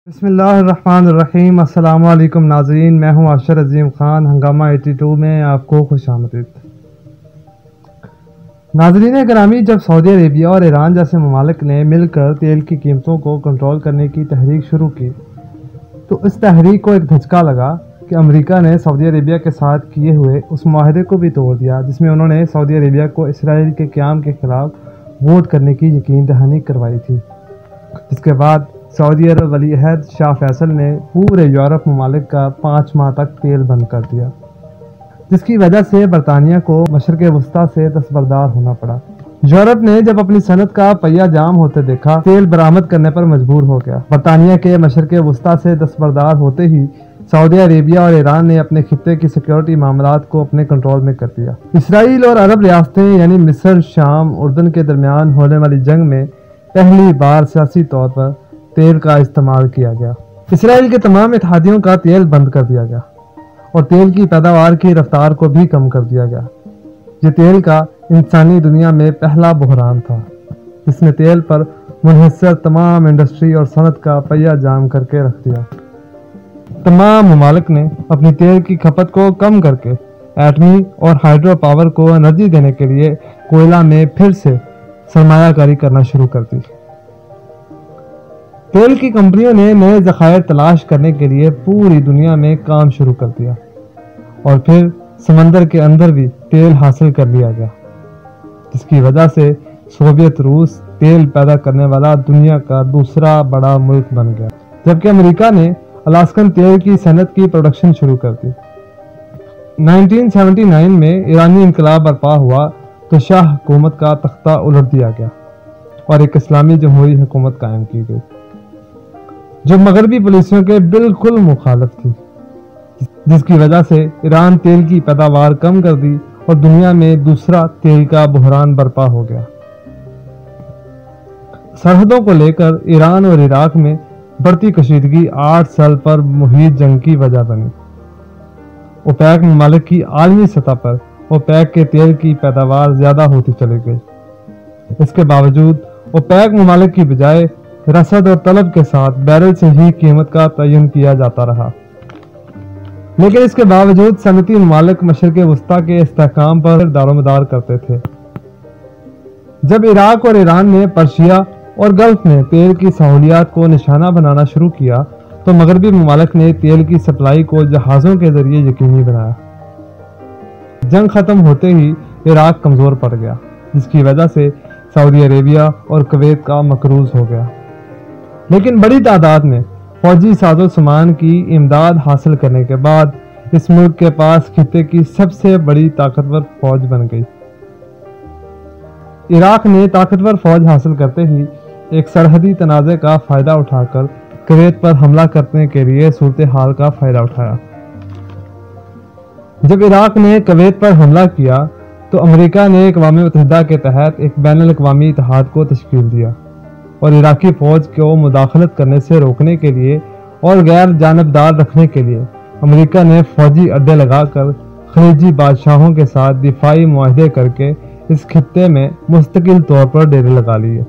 بسم اللہ الرحمن الرحیم۔ السلام علیکم ناظرین، میں ہوں اشر عظیم خان۔ ہنگامہ 82 میں آپ کو خوش آمدید۔ ناظرین گرامی، جب سعودی عربیہ اور ایران جیسے ممالک نے مل کر تیل کی قیمتوں کو کنٹرول کرنے کی تحریک شروع کی تو اس تحریک کو ایک دھچکا لگا کہ امریکہ نے سعودی عربیہ کے ساتھ کیے ہوئے اس معاہدے کو بھی توڑ دیا جس میں انہوں نے سعودی عربیہ کو اسرائیل کے قیام کے خلاف ووٹ کرنے کی یقین دہانی کروائی تھی، جس کے بعد سعودی عرب ولی عہد شاہ فیصل نے پورے یورپ ممالک کا 5 ماہ تک تیل بند کر دیا، جس کی وجہ سے برطانیہ کو مشرق وسطیٰ سے دستبردار ہونا پڑا۔ یورپ نے جب اپنی صنعت کا پہیہ جام ہوتے دیکھا، تیل برآمد کرنے پر مجبور ہو گیا۔ برطانیہ کے مشرق وسطیٰ سے دستبردار ہوتے ہی سعودی عربیہ اور ایران نے اپنے خطے کی سیکیورٹی معاملات کو اپنے کنٹرول میں کر دیا۔ اسرائیل اور عرب ریاستیں یعنی مصر، شام، اردن کے درمیان ہونے والی جنگ میں پہلی بار سیاسی طور پر تیل کا استعمال کیا گیا۔ اسرائیل کے تمام اتحادیوں کا تیل بند کر دیا گیا اور تیل کی پیداوار کی رفتار کو بھی کم کر دیا گیا۔ یہ تیل کا انسانی دنیا میں پہلا بحران تھا جس نے تیل پر منحصر تمام انڈسٹری اور صنعت کا پہیہ جام کر کے رکھ دیا۔ تمام ممالک نے اپنی تیل کی کھپت کو کم کر کے ایٹمی اور ہائیڈرو پاور کو انرجی دینے کے لیے کوئلہ میں پھر سے سرمایہ کاری کرنا شروع کر دی۔ تیل کی کمپنیوں نے نئے ذخائر تلاش کرنے کے لیے پوری دنیا میں کام شروع کر دیا اور پھر سمندر کے اندر بھی تیل حاصل کر لیا گیا، جس کی وجہ سے سوویت روس تیل پیدا کرنے والا دنیا کا دوسرا بڑا ملک بن گیا، جبکہ امریکہ نے الاسکن تیل کی صنعت کی پروڈکشن شروع کر دی۔ 1979 میں ایرانی انقلاب برپا ہوا تو شاہ حکومت کا تختہ الٹ دیا گیا اور ایک اسلامی جمہوری حکومت قائم کی گئی جو مغربی پالیسیوں کے بالکل مخالف تھی، جس کی وجہ سے ایران تیل کی پیداوار کم کر دی اور دنیا میں دوسرا تیل کا بحران برپا ہو گیا۔ سرحدوں کو لے کر ایران اور عراق میں بڑھتی کشیدگی 8 سال پر محیط جنگ کی وجہ بنی۔ اوپیک ممالک کی عالمی سطح پر اوپیک کے تیل کی پیداوار زیادہ ہوتی چلی گئی۔ اس کے باوجود اوپیک ممالک کی بجائے رسد اور طلب کے ساتھ بیرل سے ہی قیمت کا تعین کیا جاتا رہا، لیکن اس کے باوجود صنعتی ممالک مشرق وسطیٰ کے استحکام پر دارومدار کرتے تھے۔ جب عراق اور ایران نے پرشیا اور گلف میں تیل کی سہولیات کو نشانہ بنانا شروع کیا تو مغربی ممالک نے تیل کی سپلائی کو جہازوں کے ذریعے یقینی بنایا۔ جنگ ختم ہوتے ہی عراق کمزور پڑ گیا، جس کی وجہ سے سعودی عربیہ اور کویت کا مقروض ہو گیا، لیکن بڑی تعداد میں فوجی ساز و سامان کی امداد حاصل کرنے کے بعد اس ملک کے پاس خطے کی سب سے بڑی طاقتور فوج بن گئی۔ عراق نے طاقتور فوج حاصل کرتے ہی ایک سرحدی تنازع کا فائدہ اٹھا کر کویت پر حملہ کرنے کے لیے صورتحال کا فائدہ اٹھایا۔ جب عراق نے کویت پر حملہ کیا تو امریکہ نے اقوام متحدہ کے تحت ایک بین الاقوامی اتحاد کو تشکیل دیا اور عراقی فوج کو مداخلت کرنے سے روکنے کے لیے اور غیر جانبدار رکھنے کے لیے امریکہ نے فوجی اڈے لگا کر خلیجی بادشاہوں کے ساتھ دفاعی معاہدے کر کے اس خطے میں مستقل طور پر ڈیرے لگا لیے،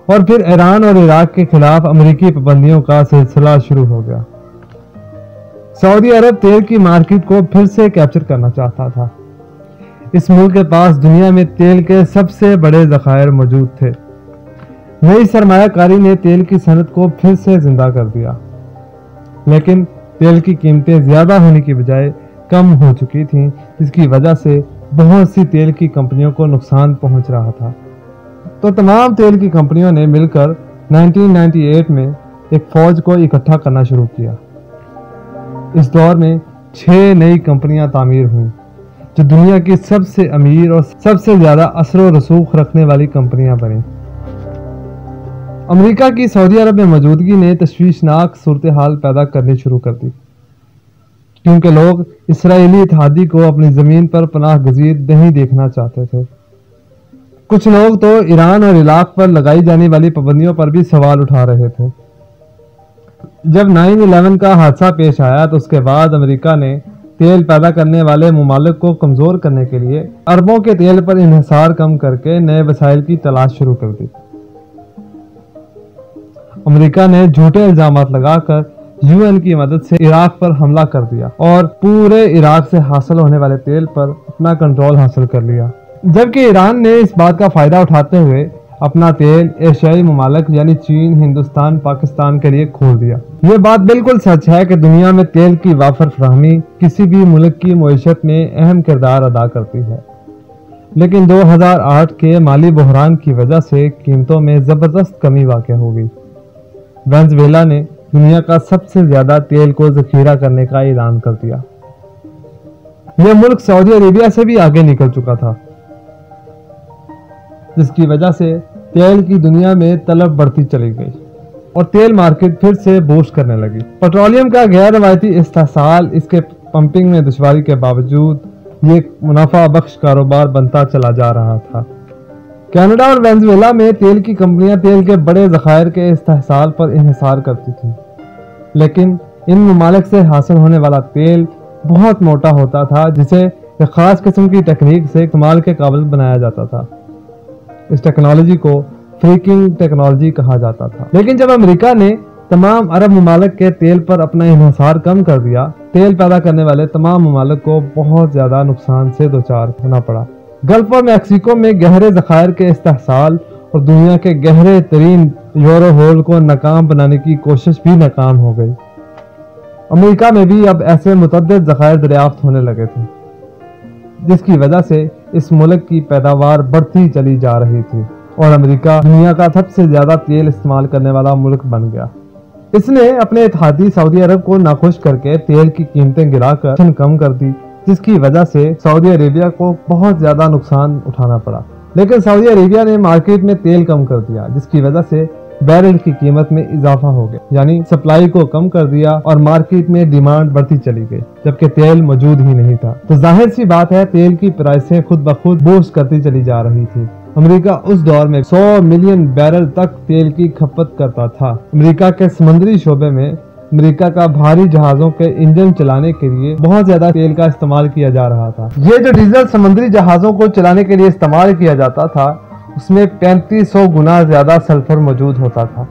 اور پھر ایران اور عراق کے خلاف امریکی پابندیوں کا سلسلہ شروع ہو گیا۔ سعودی عرب تیل کی مارکیٹ کو پھر سے کیپچر کرنا چاہتا تھا۔ اس ملک کے پاس دنیا میں تیل کے سب سے بڑے ذخائر موجود تھے۔ نئی سرمایہ کاری نے تیل کی صنعت کو پھر سے زندہ کر دیا، لیکن تیل کی قیمتیں زیادہ ہونے کی بجائے کم ہو چکی تھیں، جس کی وجہ سے بہت سی تیل کی کمپنیوں کو نقصان پہنچ رہا تھا۔ تو تمام تیل کی کمپنیوں نے مل کر 1998 میں ایک فوج کو اکٹھا کرنا شروع کیا۔ اس دور میں 6 نئی کمپنیاں تعمیر ہوئیں جو دنیا کی سب سے امیر اور سب سے زیادہ اثر و رسوخ رکھنے والی کمپنیاں بنیں۔ امریکہ کی سعودی عرب میں موجودگی نے تشویشناک صورتحال پیدا کرنی شروع کر دی، کیونکہ لوگ اسرائیلی اتحادی کو اپنی زمین پر پناہ گزیر نہیں دیکھنا چاہتے تھے۔ کچھ لوگ تو ایران اور عراق پر لگائی جانے والی پابندیوں پر بھی سوال اٹھا رہے تھے۔ جب 9/11 کا حادثہ پیش آیا تو اس کے بعد امریکہ نے تیل پیدا کرنے والے ممالک کو کمزور کرنے کے لیے اربوں کے تیل پر انحصار کم کر کے نئے وسائل کی تلاش شروع کر دی۔ امریکہ نے جھوٹے الزامات لگا کر UN کی مدد سے عراق پر حملہ کر دیا اور پورے عراق سے حاصل ہونے والے تیل پر اپنا کنٹرول حاصل کر لیا، جبکہ ایران نے اس بات کا فائدہ اٹھاتے ہوئے اپنا تیل ایشیائی ممالک یعنی چین، ہندوستان، پاکستان کے لیے کھول دیا۔ یہ بات بالکل سچ ہے کہ دنیا میں تیل کی وافر فراہمی کسی بھی ملک کی معیشت میں اہم کردار ادا کرتی ہے، لیکن 2008 کے مالی بحران کی وجہ سے قیمتوں میں زبردست کمی واقع ہو گئی۔ وینزویلا نے دنیا کا سب سے زیادہ تیل کو ذخیرہ کرنے کا اعلان کر دیا۔ یہ ملک سعودی عربیہ سے بھی آگے نکل چکا تھا، جس کی وجہ سے تیل کی دنیا میں طلب بڑھتی چلی گئی اور تیل مارکیٹ پھر سے بوسٹ کرنے لگی۔ پیٹرولیم کا غیر روایتی استحصال، اس کے پمپنگ میں دشواری کے باوجود یہ منافع بخش کاروبار بنتا چلا جا رہا تھا۔ کینیڈا اور وینزویلا میں تیل کی کمپنیاں تیل کے بڑے ذخائر کے استحصال پر انحصار کرتی تھیں، لیکن ان ممالک سے حاصل ہونے والا تیل بہت موٹا ہوتا تھا، جسے ایک خاص قسم کی ٹیکنیک سے استعمال کے قابل بنایا جاتا تھا۔ اس ٹیکنالوجی کو فریکنگ ٹیکنالوجی کہا جاتا تھا۔ لیکن جب امریکہ نے تمام عرب ممالک کے تیل پر اپنا انحصار کم کر دیا، تیل پیدا کرنے والے تمام ممالک کو بہت زیادہ نقصان سے دوچار ہونا پڑا۔ گلف اور میکسیکو میں گہرے ذخائر کے استحصال اور دنیا کے گہرے ترین یورو ہول کو ناکام بنانے کی کوشش بھی ناکام ہو گئی۔ امریکہ میں بھی اب ایسے متعدد ذخائر دریافت ہونے لگے تھے، جس کی وجہ سے اس ملک کی پیداوار بڑھتی چلی جا رہی تھی اور امریکہ دنیا کا سب سے زیادہ تیل استعمال کرنے والا ملک بن گیا۔ اس نے اپنے اتحادی سعودی عرب کو ناخوش کر کے تیل کی قیمتیں گرا کر کم کر دی، جس کی وجہ سے سعودی عربیہ کو بہت زیادہ نقصان اٹھانا پڑا۔ لیکن سعودی عربیہ نے مارکیٹ میں تیل کم کر دیا، جس کی وجہ سے بیرل کی قیمت میں اضافہ ہو گیا، یعنی سپلائی کو کم کر دیا اور مارکیٹ میں ڈیمانڈ بڑھتی چلی گئی، جبکہ تیل موجود ہی نہیں تھا۔ تو ظاہر سی بات ہے تیل کی پرائسیں خود بخود بوسٹ کرتی چلی جا رہی تھی۔ امریکہ اس دور میں 100 ملین بیرل تک تیل کی کھپت کرتا تھا۔ امریکہ کے سمندری شعبے میں امریکہ کا بھاری جہازوں کے انجن چلانے کے لیے بہت زیادہ تیل کا استعمال کیا جا رہا تھا۔ یہ جو ڈیزل سمندری جہازوں کو چلانے کے لیے استعمال کیا جاتا تھا، اس میں 3500 گنا زیادہ سلفر موجود ہوتا تھا۔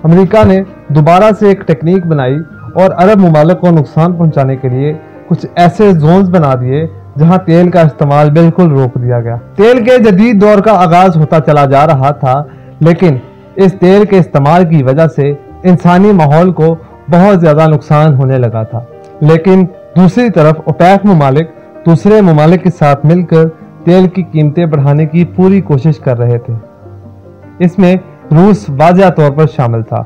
امریکہ نے دوبارہ سے ایک ٹیکنیک بنائی اور عرب ممالک کو نقصان پہنچانے کے لیے کچھ ایسے زونز بنا دیے جہاں تیل کا استعمال بالکل روک دیا گیا۔ تیل کے جدید دور کا آغاز ہوتا چلا جا رہا تھا، لیکن اس تیل کے استعمال کی وجہ سے انسانی ماحول کو بہت زیادہ نقصان ہونے لگا تھا۔ لیکن دوسری طرف اوپیک ممالک دوسرے ممالک کے ساتھ مل کر تیل کی قیمتیں بڑھانے کی پوری کوشش کر رہے تھے۔ اس میں روس واضح طور پر شامل تھا،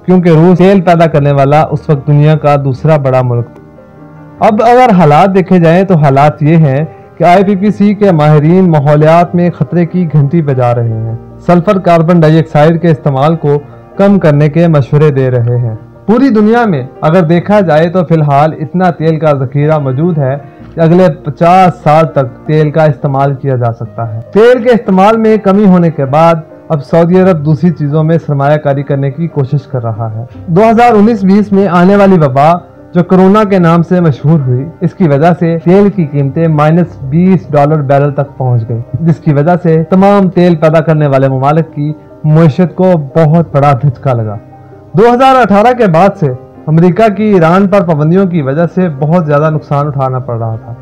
کیونکہ روس تیل پیدا کرنے والا اس وقت دنیا کا دوسرا بڑا ملک تھا۔ اب اگر حالات دیکھے جائیں تو حالات یہ ہیں کہ IPCC کے ماہرین ماحولیات میں خطرے کی گھنٹی بجا رہے ہیں، سلفر کاربن ڈائی آکسائیڈ کے استعمال کو کم کرنے کے مشورے دے رہے ہیں۔ پوری دنیا میں اگر دیکھا جائے تو فی الحال اتنا تیل کا ذخیرہ موجود ہے کہ اگلے 50 سال تک تیل کا استعمال کیا جا سکتا ہے۔ تیل کے استعمال میں کمی ہونے کے بعد اب سعودی عرب دوسری چیزوں میں سرمایہ کاری کرنے کی کوشش کر رہا ہے۔ 2019-20 میں آنے والی وبا جو کرونا کے نام سے مشہور ہوئی، اس کی وجہ سے تیل کی قیمتیں -$20 بیرل تک پہنچ گئی، جس کی وجہ سے تمام تیل پیدا کرنے والے ممالک کی معیشت کو بہت بڑا دھچکا لگا۔ 2018 کے بعد سے امریکہ کی ایران پر پابندیوں کی وجہ سے بہت زیادہ نقصان اٹھانا پڑ رہا تھا۔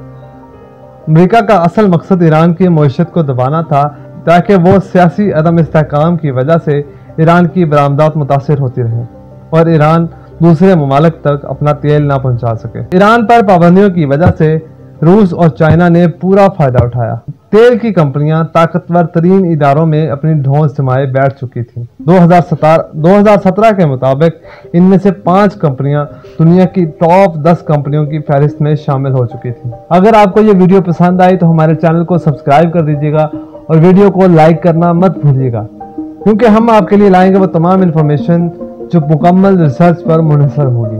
امریکہ کا اصل مقصد ایران کی معیشت کو دبانا تھا تاکہ وہ سیاسی عدم استحکام کی وجہ سے ایران کی برآمدات متاثر ہوتی رہیں اور ایران دوسرے ممالک تک اپنا تیل نہ پہنچا سکے۔ ایران پر پابندیوں کی وجہ سے روس اور چائنا نے پورا فائدہ اٹھایا۔ تیل کی کمپنیاں طاقتور ترین اداروں میں اپنی ڈھونس جمائے بیٹھ چکی تھیں۔ 2017 کے مطابق ان میں سے 5 کمپنیاں دنیا کی ٹاپ 10 کمپنیوں کی فہرست میں شامل ہو چکی تھیں۔ اگر آپ کو یہ ویڈیو پسند آئی تو ہمارے چینل کو سبسکرائب کر دیجیے گا اور ویڈیو کو لائک کرنا مت بھولیے گا، کیونکہ ہم آپ کے لیے لائیں گے وہ تمام انفارمیشن جو مکمل ریسرچ پر منحصر ہوگی۔